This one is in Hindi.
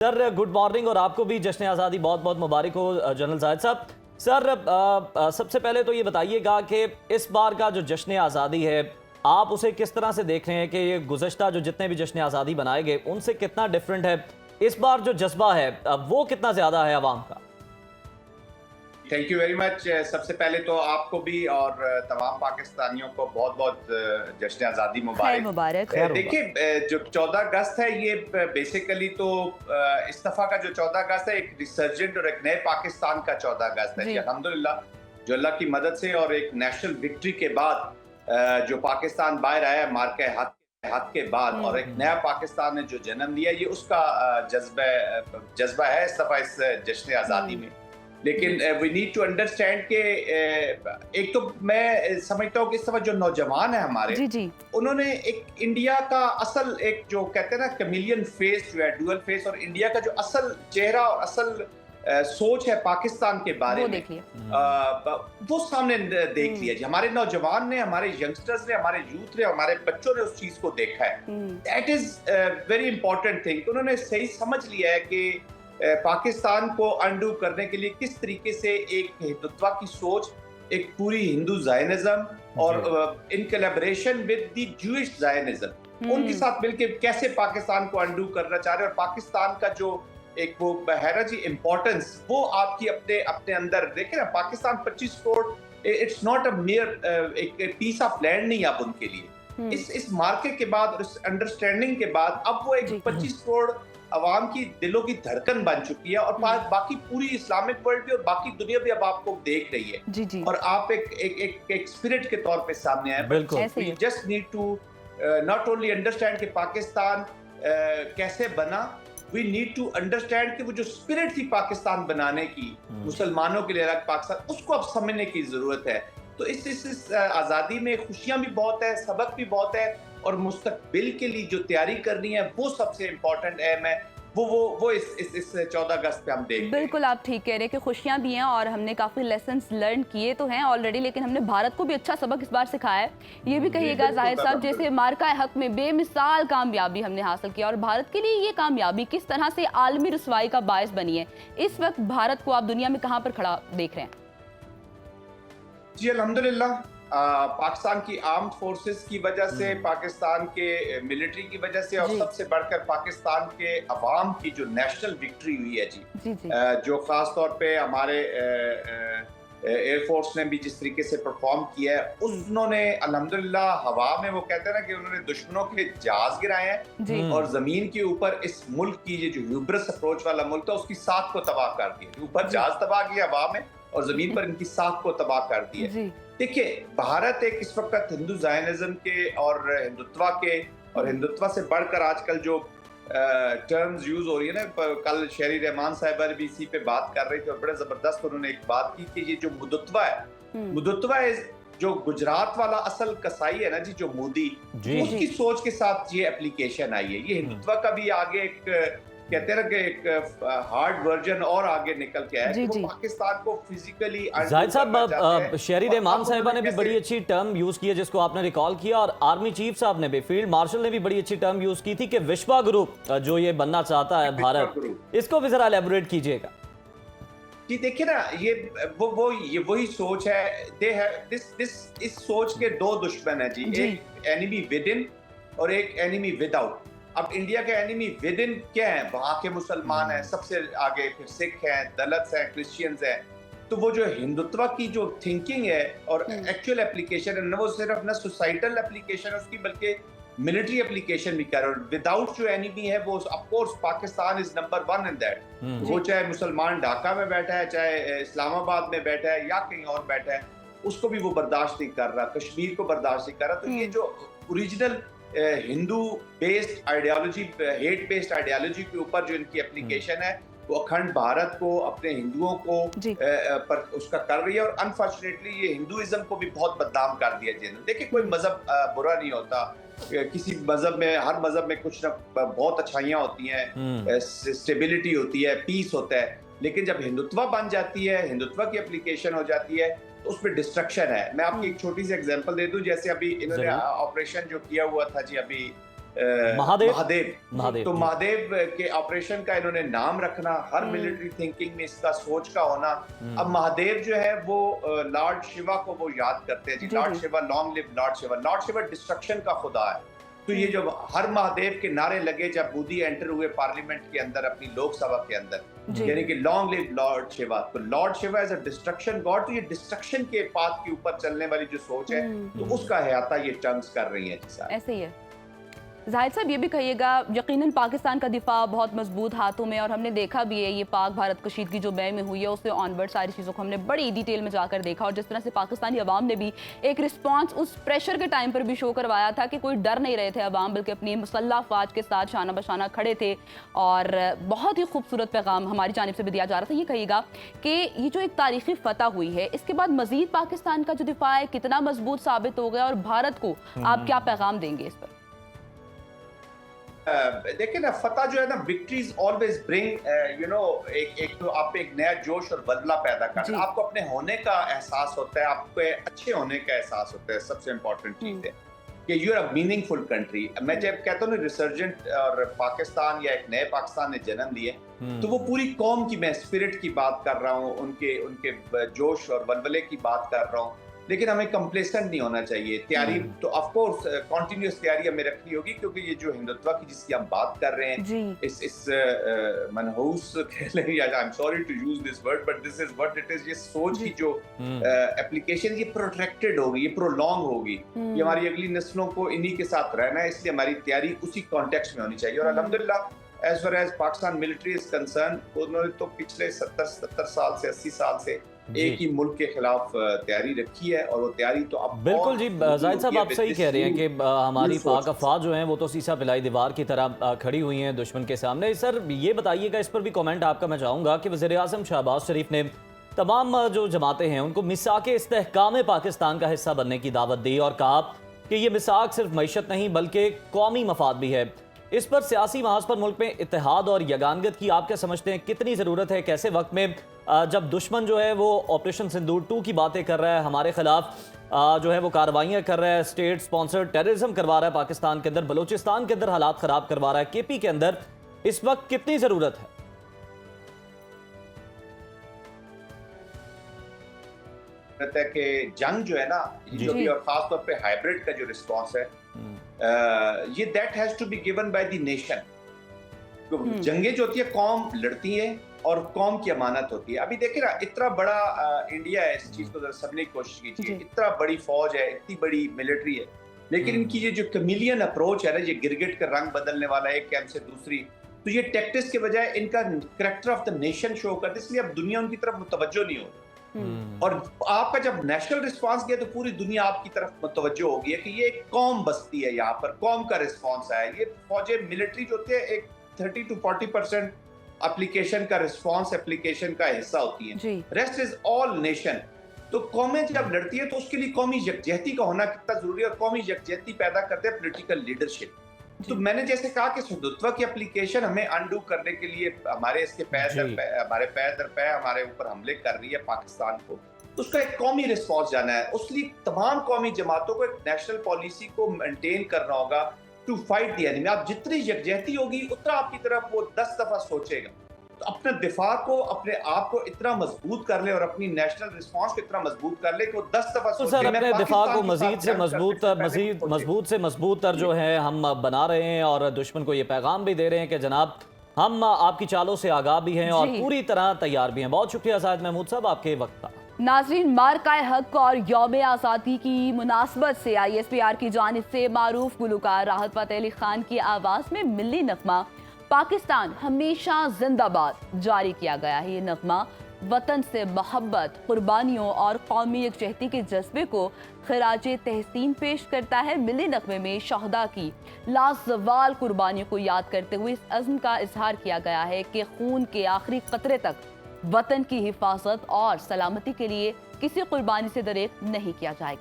सर गुड मॉर्निंग और आपको भी जश्न आज़ादी बहुत बहुत मुबारक हो जनरल जाहिद साहब। सर सबसे पहले तो ये बताइएगा कि इस बार का जो जश्न आज़ादी है आप उसे किस तरह से देख रहे हैं कि ये गुज़श्ता जो जितने भी जश्न आज़ादी बनाए गए उनसे कितना डिफरेंट है, इस बार जो जज्बा है वो कितना ज़्यादा है आवाम का? Thank you very much. सबसे पहले तो आपको भी और तमाम पाकिस्तानियों को बहुत बहुत जश्न आज़ादी मुबारक। देखिए जो 14 अगस्त है ये बेसिकली तो इस दफ़ा का जो 14 अगस्त है एक रिसर्जेंट और एक नए पाकिस्तान का 14 अगस्त है जी। अल्हम्दुलिल्लाह जो अल्लाह की मदद से और एक नेशनल विक्ट्री के बाद जो पाकिस्तान बाहर आया मार के हाथ के बाद और एक नया पाकिस्तान ने जो जन्म लिया ये उसका जज्बा है इस दफ़ा इस जश्न आज़ादी में। लेकिन वी नीड टू अंडरस्टैंड कि एक तो मैं समझता हूँ कि इस समय जो नौजवान है हमारे जी। उन्होंने एक इंडिया का असल एक जो कहते हैं ना कैमिलियन फेस जो है डुअल फेस और इंडिया का जो असल चेहरा और असल सोच है पाकिस्तान के बारे में वो सामने देख लिया जी। हमारे नौजवान ने, हमारे यंगस्टर्स ने, हमारे यूथ ने, हमारे बच्चों ने उस चीज को देखा है। That is very important thing. उन्होंने सही समझ लिया है कि पाकिस्तान को अंडू करने के लिए किस तरीके से एक हिंदुत्व की सोच, एक पूरी हिंदू ज़ायनिज़्म और in collaboration with the Jewish Zionism उनके साथ मिलकर कैसे पाकिस्तान को अंडू करना चाह रहे हैं और पाकिस्तान का जो एक वो है ना जी इम्पोर्टेंस वो आपकी अपने अपने अंदर देखे ना। Pakistan 25 crore it's not a mayor एक पीस ऑफ लैंड नहीं अब उनके लिए। इस मार्के के बाद और इस अंडरस्टैंडिंग के बाद अब वो एक 25 करोड़ अवाम की दिलों की धड़कन बन चुकी है और बाकी पूरी इस्लामिक वर्ल्ड भी और बाकी दुनिया भी अब आपको देख रही है जी। और आप एक स्पिरिट के तौर पे सामने आए। We just need to not only understand कि पाकिस्तान कैसे बना, वी नीड टू अंडरस्टैंड कि वो जो स्पिरिट थी पाकिस्तान बनाने की, मुसलमानों के लिए अलग पाकिस्तान, उसको अब समझने की जरूरत है। तो इस आज़ादी में खुशियां भी बहुत है, सबक भी बहुत है और मुस्तकबिल के लिए जो तैयारी करनी है वो सबसे इम्पोर्टेंट अहम है। वो इस 14 अगस्त पे हम देख रहे हैं। बिल्कुल आप ठीक कह रहे हैं कि खुशियां भी हैं और हमने काफ़ी लेसन्स लर्न किए तो हैं ऑलरेडी, लेकिन हमने भारत को भी अच्छा सबक इस बार सिखाया है। ये भी कहिएगा जाहिद साहब, जैसे मार्का हक में बेमिसाल कामयाबी हमने हासिल किया और भारत के लिए ये कामयाबी किस तरह से आलमी रुसवाई का बायस बनी है। इस वक्त भारत को आप दुनिया में कहाँ पर खड़ा देख रहे हैं? जी अल्हम्दुलिल्लाह पाकिस्तान की आर्म्ड फोर्सेस की वजह से, पाकिस्तान के मिलिट्री की वजह से और सबसे बढ़कर पाकिस्तान के अवाम की जो नेशनल विक्ट्री हुई है जी। जो खास तौर पे हमारे एयरफोर्स ने भी जिस तरीके से परफॉर्म किया है उन्होंने अल्हम्दुलिल्लाह हवा में वो कहते हैं ना कि उन्होंने दुश्मनों के जहाज गिराए हैं और जमीन के ऊपर इस मुल्क की ये जो ह्यूब्रस अप्रोच वाला मुल्क था उसकी साख को तबाह कर दिया। ऊपर जहाज तबाह किया हवा में और जमीन पर इनकी साख को तबाह कर दिया। देखिए भारत एक इस वक्त हिंदू ज़ायनिज़्म के और हिंदुत्व से बढ़कर आजकल जो टर्म्स यूज हो रही है ना, कल शेरी रहमान साहिबा भी इसी पे बात कर रही थी और बड़े जबरदस्त उन्होंने एक बात की कि ये जो मुदत्वा है जो गुजरात वाला असल कसाई है ना जी, जो मोदी उसकी सोच के साथ ये एप्लीकेशन आई है। ये हिंदुत्व का भी आगे एक कहते हैं कि एक हार्ड वर्जन और आगे निकल के आया कि वो पाकिस्तान को फिजिकली। जाहिद साहब शेरी रहमान साहिबा ने भी बड़ी अच्छी टर्म यूज की है जिसको आपने रिकॉल किया और आर्मी चीफ साहब ने भी, फील्ड मार्शल ने भी बड़ी अच्छी टर्म यूज की थी कि विश्वा गुरु जो ये बनना चाहता है भारत, इसको भी जरा एलैबोरेट कीजिएगा। जी देखिए ना, ये वही सोच है। दे हैव इस सोच के दो दुश्मन है जी, एक एनिमी विद इन और एक एनिमी विदाउट। अब इंडिया के एनिमी विद इन क्या है? वहां के मुसलमान हैं सबसे आगे, फिर सिख हैं, दलित हैं, क्रिश्चियंस हैं। तो वो जो हिंदुत्व की जो थिंकिंग है और एक्चुअल एप्लीकेशन है, वो सिर्फ ना सोसाइटल एप्लीकेशन है उसकी बल्कि मिलिट्री एप्लीकेशन भी कर रहे हैं। विदाउट जो एनिमी है वो of course Pakistan is number 1 in that. वो चाहे मुसलमान ढाका में बैठा है, चाहे इस्लामाबाद में बैठा है या कहीं और बैठा है, उसको भी वो बर्दाश्त नहीं कर रहा, कश्मीर को बर्दाश्त नहीं कर रहा। तो ये जो original Hindu based ideology, hate based ideology के ऊपर जो इनकी एप्लीकेशन है वो अखंड भारत को, अपने हिंदुओं को पर उसका कर रही है और अनफॉर्चुनेटली ये हिंदुइज्म को भी बहुत बदनाम कर दिया जिन्होंने। देखिए कोई मजहब बुरा नहीं होता, किसी मजहब में, हर मजहब में कुछ ना बहुत अच्छाइयाँ होती हैं, स्टेबिलिटी होती है, पीस होता है। लेकिन जब हिंदुत्व बन जाती है, हिंदुत्व की एप्लीकेशन हो जाती है तो उसमें डिस्ट्रक्शन है। मैं आपकी एक छोटी सी एग्जांपल दे दूं, जैसे अभी इन्होंने ऑपरेशन जो किया हुआ था जी अभी महादेव महादेव। तो महादेव के ऑपरेशन का इन्होंने नाम रखना, हर मिलिट्री थिंकिंग में इसका सोच का होना। अब महादेव जो है वो लॉर्ड शिवा को वो याद करते हैं जी, lord Shiva, long live Lord Shiva. Lord Shiva destruction का खुदा है। तो ये जो हर महादेव के नारे लगे जब मोदी एंटर हुए पार्लियामेंट के अंदर, अपनी लोकसभा के अंदर, यानी कि लॉन्ग लिव लॉर्ड शिवा, तो Lord Shiva as a destruction god. तो ये डिस्ट्रक्शन के पाथ के ऊपर चलने वाली जो सोच है, तो उसका अहाता ये टंग्स कर रही है। ऐसे ही है। जाहिद साहब ये भी कहिएगा, यकीनन पाकिस्तान का दिफा बहुत मजबूत हाथों में, और हमने देखा भी है ये पाक भारत कशीदगी जो मई में हुई है उससे ऑनवर्ड सारी चीज़ों को हमने बड़ी डिटेल में जाकर देखा, और जिस तरह से पाकिस्तानी अवाम ने भी एक रिस्पांस उस प्रेशर के टाइम पर भी शो करवाया था कि कोई डर नहीं रहे थे अवाम, बल्कि अपनी मुसल्लह अफवाज के साथ शाना बशाना खड़े थे, और बहुत ही खूबसूरत पैगाम हमारी जानिब से भी दिया जा रहा था। ये कहिएगा कि ये जो एक तारीखी फतह हुई है, इसके बाद मजीद पाकिस्तान का जो दिफा है कितना मजबूत साबित हो गया, और भारत को आप क्या पैगाम देंगे इस पर? देखिए ना, फतह जो है ना, विक्ट्रीज ऑलवेज ब्रिंग एक तो आप एक नया जोश और बदला पैदा करते हैं। आपको अपने होने का एहसास होता है, आपको अच्छे होने का एहसास होता है। सबसे इम्पोर्टेंट चीज है कि you are a meaningful country. मैं जब कहता हूँ ना रिसर्जेंट और पाकिस्तान या एक नए पाकिस्तान ने जन्म लिए, तो वो पूरी कौम की मैं स्पिरिट की बात कर रहा हूँ, उनके जोश और वलवले की बात कर रहा हूँ। लेकिन हमें कंप्लेसेंट नहीं होना चाहिए। तैयारी तो ऑफ कोर्स कॉन्टिन्यूस तैयारी हमें रखनी होगी, क्योंकि ये जो हिंदुत्व की जिसकी हम बात कर रहे हैं, इस मनहूस कह लें, या I am sorry to use this word but this is what it is. ये सोच की जो एप्लीकेशन ये प्रोटेक्टेड होगी, ये प्रोलॉन्ग होगी, ये हमारी अगली नस्लों को इन्हीं के साथ रहना है, इसलिए हमारी तैयारी उसी कॉन्टेक्स्ट में होनी चाहिए। और अल्हम्दुलिल्लाह as far as Pakistan military is concern, उन्होंने तो पिछले 70 साल से 80 साल से एक ही मुल्क के खिलाफ तैयारी रखी है, और वो तैयारी तो अब बिल्कुल जी जाहिद साहब आप सही कह रहे हैं कि हमारी पाक अफवाज जो हैं वो तो सीसा पिलाई दीवार की तरह खड़ी हुई हैं दुश्मन के सामने। सर ये बताइएगा, इस पर भी कमेंट आपका मैं चाहूँगा कि वज़ीर-ए-आज़म शहबाज शरीफ ने तमाम जो जमातें हैं उनको मिसाक इस्तेहकाम पाकिस्तान का हिस्सा बनने की दावत दी, और कहा कि ये मिसाक सिर्फ मईशत नहीं बल्कि कौमी मफाद भी है। इस पर सियासी महाज पर मुल्क में इत्तेहाद और यगानगत की आप क्या समझते हैं, कितनी ज़रूरत है? कैसे वक्त में जब दुश्मन जो है वो ऑपरेशन सिंदूर 2 की बातें कर रहा है, हमारे खिलाफ जो है वो कार्रवाइयाँ कर रहा है, स्टेट स्पॉन्सर्ड टेररिज्म करवा रहा है पाकिस्तान के अंदर, बलूचिस्तान के अंदर हालात ख़राब करवा रहा है, केपी के अंदर, इस वक्त कितनी ज़रूरत है? कि जंग जो है ना, जो भी, और खास तौर पे हाइब्रिड का जो रिस्पांस है, ये that has to be given by the nation. जंगें जो होती है कौम लड़ती है और कौम की अमानत होती है। अभी देखिए ना, इतना बड़ा इंडिया है, इस चीज को सबने कोशिश कीजिए, इतना बड़ी फौज है, इतनी बड़ी मिलिट्री है, लेकिन इनकी ये जो कमिलियन अप्रोच है ना, ये गिरगिट का रंग बदलने वाला एक कैंप से दूसरी, तो ये टैक्टिक्स के बजाय इनका character of the nation show करते, इसलिए अब दुनिया उनकी तरफ मुतवज्जो नहीं होती। और आपका जब नेशनल रिस्पांस गया तो पूरी दुनिया आपकी तरफ मुतवज्जो होगी कि ये एक कौम बसती है, यहाँ पर कौम का रिस्पांस है। ये फौजें मिलिट्री जो होती है एक 30 to 40% एप्लीकेशन का रिस्पांस एप्लीकेशन का हिस्सा होती है, रेस्ट इज ऑल नेशन। तो कौमें जब लड़ती है तो उसके लिए कौमी यकजहती का होना कितना जरूरी है, और कौमी यकजहती पैदा करते हैं पॉलिटिकल लीडरशिप। तो मैंने जैसे कहा कि हिंदुत्व की एप्लीकेशन हमें अनडू करने के लिए हमारे इसके हमारे पैर दर पैर हमारे ऊपर हमले कर रही है पाकिस्तान को, तो उसका एक कौमी रिस्पॉन्स जाना है। उसलिए तमाम कौमी जमातों को एक नेशनल पॉलिसी को मेंटेन करना होगा टू फाइट द एनिमी। आप जितनी यकजहती होगी उतना आपकी तरफ वो 10 दफा सोचेगा। तो अपने दिफा को, अपने आप को इतना मजबूत कर ले और अपनी नेशनल रिस्पांस को इतना मजबूत कर ले कि वो 10 दफा सोचे। सर अपने दिफा को मजीद से मजबूत तर जो है हम बना रहे हैं, और दुश्मन को ये पैगाम भी दे रहे हैं कि जनाब हम आपकी चालों से आगाह भी हैं और पूरी तरह तैयार भी हैं। बहुत शुक्रिया जाहिद महमूद साहब आपके वक्त का। नाज़रीन, मार्काए हक और यौम आज़ादी की मुनासबत से ISPR की जानिब से मारूफ गुलकार राहत फ़तेह अली खान की आवाज़ में मिली नगमा पाकिस्तान हमेशा जिंदाबाद जारी किया गया है। ये नगमा वतन से मोहब्बत, कुर्बानियों और कौमी यकजहती के जज्बे को खराजे तहसीन पेश करता है। मिली नगमे में शहदा की लाजवाल कुर्बानियों को याद करते हुए इस अज़्म का इजहार किया गया है कि खून के आखिरी कतरे तक वतन की हिफाजत और सलामती के लिए किसी कुर्बानी से दरेक नहीं किया जाएगा।